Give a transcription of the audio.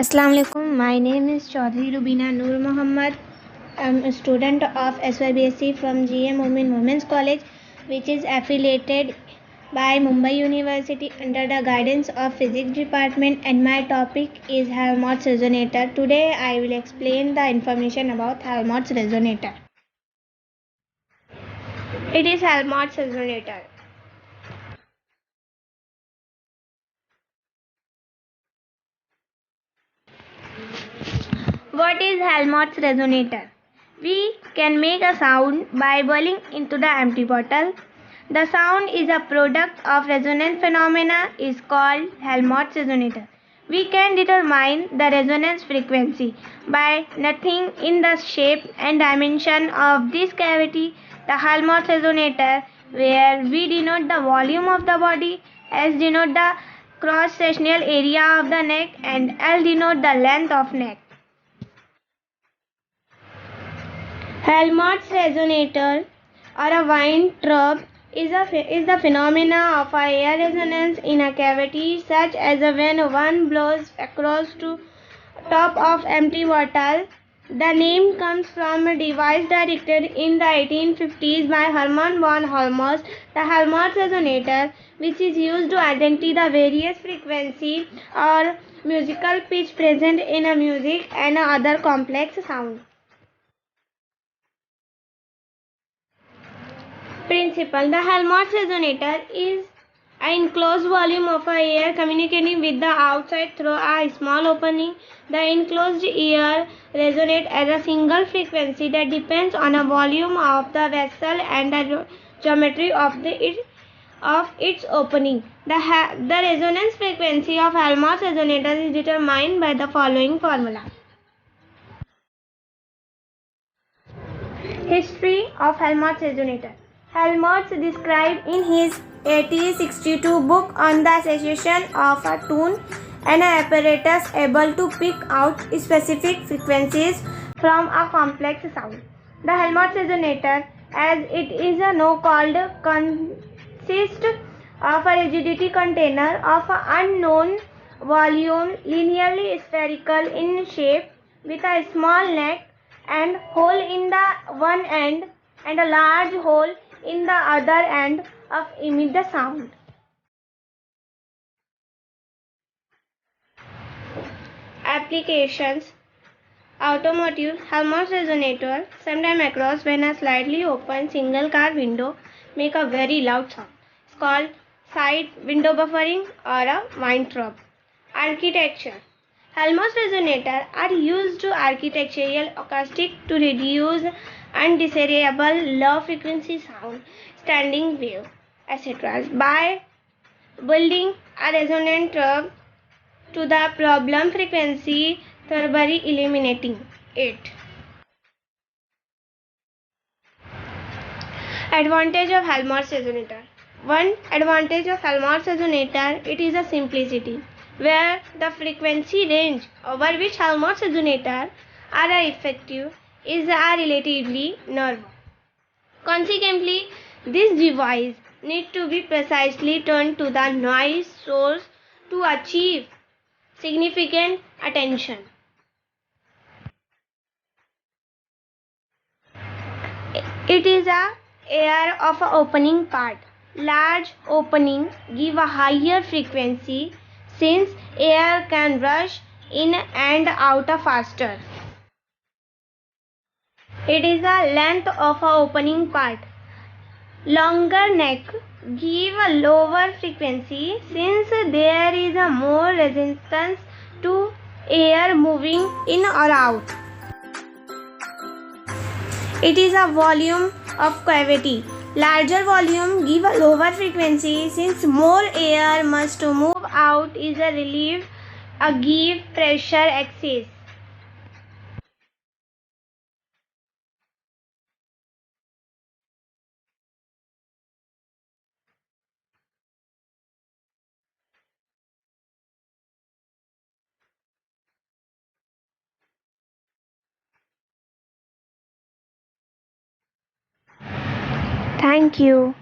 Assalamu alaikum. My name is Chaudhry Rubina Noor Muhammad. I'm a student of SYBSC from GM Women's College, which is affiliated by Mumbai University under the guidance of Physics Department, and my topic is Helmholtz resonator. Today I will explain the information about Helmholtz resonator. It is Helmholtz resonator. What is Helmholtz resonator? We can make a sound by blowing into the empty bottle. The sound is a product of resonance phenomena is called Helmholtz resonator. We can determine the resonance frequency by nothing in the shape and dimension of this cavity, the Helmholtz resonator, where V denote the volume of the body, S denote the cross-sectional area of the neck, and L denote the length of neck. Helmholtz resonator or a Weintraub is the phenomena of a air resonance in a cavity, such as when one blows across to top of empty bottle. The name comes from a device directed in the 1850s by Hermann von Helmholtz, the Helmholtz resonator, which is used to identify the various frequency or musical pitch present in a music and other complex sound. Principle. The Helmholtz resonator is an enclosed volume of air communicating with the outside through a small opening. The enclosed air resonates at a single frequency that depends on the volume of the vessel and the geometry of its opening. The resonance frequency of Helmholtz resonator is determined by the following formula. History of Helmholtz resonator. Helmholtz described in his 1862 book on the association of a tune and an apparatus able to pick out specific frequencies from a complex sound. The Helmholtz resonator, as it is now called, consists of a rigidity container of an unknown volume, linearly spherical in shape, with a small neck and hole in the one end and a large hole in the other end of emit the sound. Applications. Automotive. Helmholtz resonator, sometimes across when a slightly open single car window make a very loud sound. It's called side window buffering or a Weintraub. Architecture. Helmholtz resonators are used to architectural acoustic to reduce undesirable low frequency sound, standing wave, etc. by building a resonator to the problem frequency, thereby eliminating it. Advantage of Helmholtz resonator. One advantage of Helmholtz resonator, it is a simplicity, where the frequency range over which Helmholtz resonators are effective is relatively narrow. Consequently, this device needs to be precisely turned to the noise source to achieve significant attention. It is a air of a opening part. Large opening give a higher frequency since air can rush in and out faster. It is a length of a opening part. Longer neck give a lower frequency since there is a more resistance to air moving in or out. It is a volume of cavity. Larger volume give a lower frequency since more air must move out is a relief a give pressure excess. Thank you.